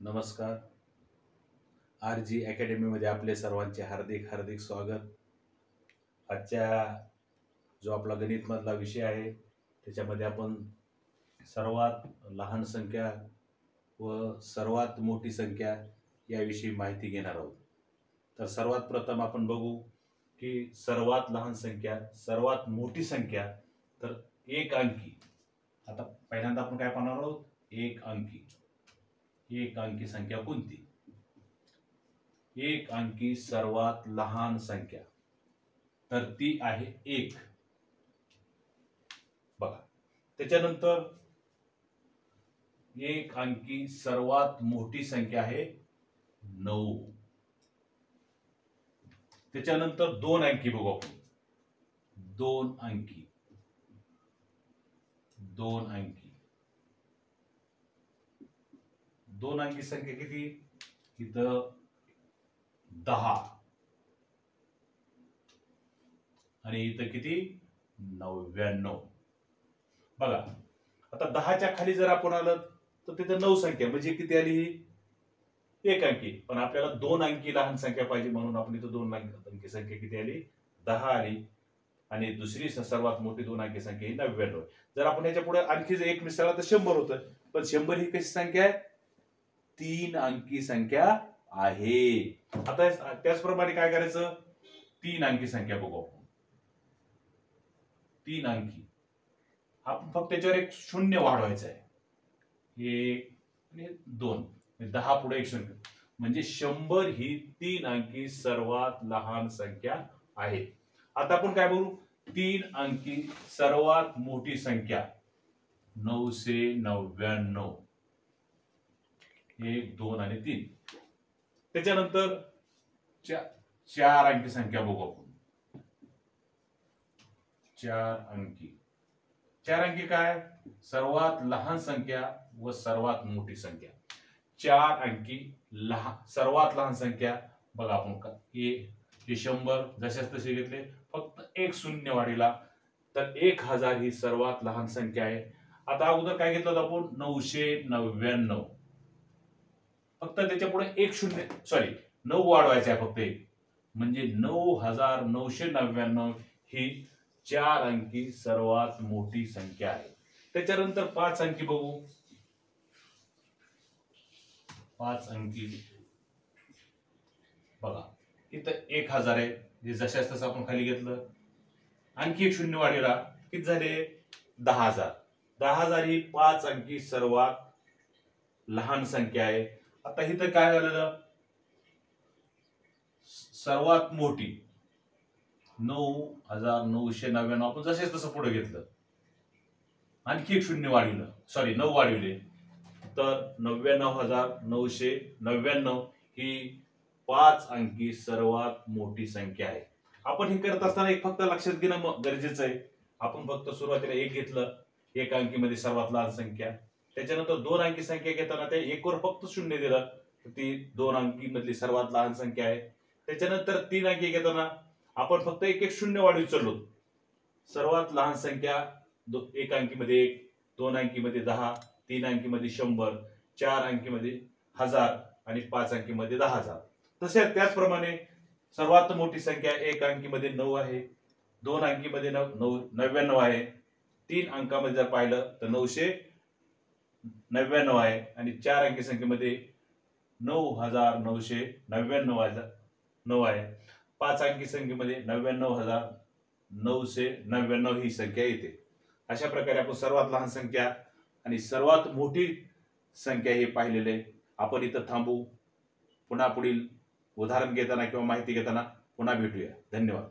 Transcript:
नमस्कार. RG अकॅडमीमध्ये आपले सर्वांचे हार्दिक हार्दिक स्वागत. आजच्या जो आपला गणितमधला विषय आहे त्याच्यामध्ये आपण सर्वात लहान संख्या व सर्वात मोठी संख्या याविषयी माहिती घेणार आहोत. तर सर्वात प्रथम आपण बघू की सर्वात लहान संख्या, सर्वात मोठी संख्या तर एक अंकी. आता पहिल्यांदा आपण काय पाहणार आहोत? एक अंकी. एक अंकी संख्या कोणती? एक अंकी सर्वात लहान संख्या तर ती आहे 1. बघा, त्याच्यानंतर एक अंकी सर्वात मोठी संख्या आहे 9. त्याच्यानंतर 2 अंकी बघू आपण. 2 अंकी. 2 अंकी. 2 अंकी संख्या किती? इथं 10 आणि इथं किती? 99. बघा, आता 10च्या खाली जर आपण आलं तर तिथं 9 संख्या म्हणजे किती आली? ही एक अंकी. पण आपल्याला 2 अंकी लहान संख्या पाहिजे म्हणून आपण इथं 2 अंकी संख्या किती आली? 10 आली. आणि दुसरी सर्वात मोठी 2 अंकी संख्या ही 99. जर आपण याच्या पुढे आणखी एक मिसळला तर 100 होतं. पण 100 ही कशी संख्या आहे? 3 अंकी संख्या आहे. आता त्याचप्रमाणे काय करायचं? 3 अंकी संख्या बघू आपण. 3 अंकी. आपण फक्त त्याच्यावर एक शून्य वाढवायचं आहे. 1 आणि 2. 10 पुढे एक शून्य म्हणजे 100 ही 3 अंकी सर्वात लहान संख्या आहे. आता आपण काय बोलू? 3 अंकी सर्वात मोठी संख्या 999. 1, 2 आणि 3. त्याच्यानंतर 4 अंकी संख्या बघू आपण. 4 अंकी. 4 अंकी काय? सर्वात लहान संख्या व सर्वात मोठी संख्या. 4 अंकी सर्वात लहान संख्या बघा आपण का? हे 100 जशाच तसे घेतले, फक्त एक शून्य वाढीला. तर 1000 ही सर्वात लहान संख्या आहे. आता अगोदर काय घेतलं होतं आपण? 999. फक्त त्याच्या पुढे एक शून्य 9 वाढवायचं आहे फक्त एक. म्हणजे 9999 ही 4 अंकी सर्वात मोठी संख्या आहे. त्याच्यानंतर 5 अंकी बघू. 5 अंकी बघा, इथं 1000 आहे. जे जशाच तसं आपण खाली घेतलं. आणखी एक शून्य वाढीला किती झाले? 10000. 10000 ही 5 अंकी सर्वात लहान संख्या आहे. आता इथं काय झालेलं? सर्वात मोठी 9999 आपण जसेच तसं पुढे घेतलं. आणखी एक शून्य वाढविलं, 9 वाढविले. तर 99999 ही 5 अंकी सर्वात मोठी संख्या आहे. आपण हे करत असताना एक फक्त लक्षात घेणं गरजेचं आहे. आपण फक्त सुरुवातीला 1 घेतलं, 1 अंकीमध्ये सर्वात लहान संख्या. त्याच्यानंतर 2 अंकी संख्या घेताना त्या 1 वर फक्त शून्य दिलं तर ती 2 अंकी मधली सर्वात लहान संख्या आहे. त्याच्यानंतर 3 अंकी घेताना आपण फक्त एक शून्य वाढवत चाललो. सर्वात लहान संख्या 1 अंकीमध्ये 1, 2 अंकीमध्ये 10, 3 अंकीमध्ये 100, 4 अंकीमध्ये 1000 आणि 5 अंकीमध्ये 10000. तसेच त्याचप्रमाणे सर्वात मोठी संख्या 1 अंकीमध्ये 9 आहे, 2 अंकीमध्ये 99 आहे, 3 अंकामध्ये जर पाहिलं तर 999 आहे आणि 4 अंकी संख्येमध्ये 9999 आहे. 5 अंकी संख्येमध्ये 99999 ही संख्या येते. अशा प्रकारे आपण सर्वात लहान संख्या आणि सर्वात मोठी संख्या हे पाहिलेले. आपण इथं थांबू. पुन्हा पुढील उदाहरण घेताना किंवा माहिती घेताना पुन्हा भेटूया. धन्यवाद.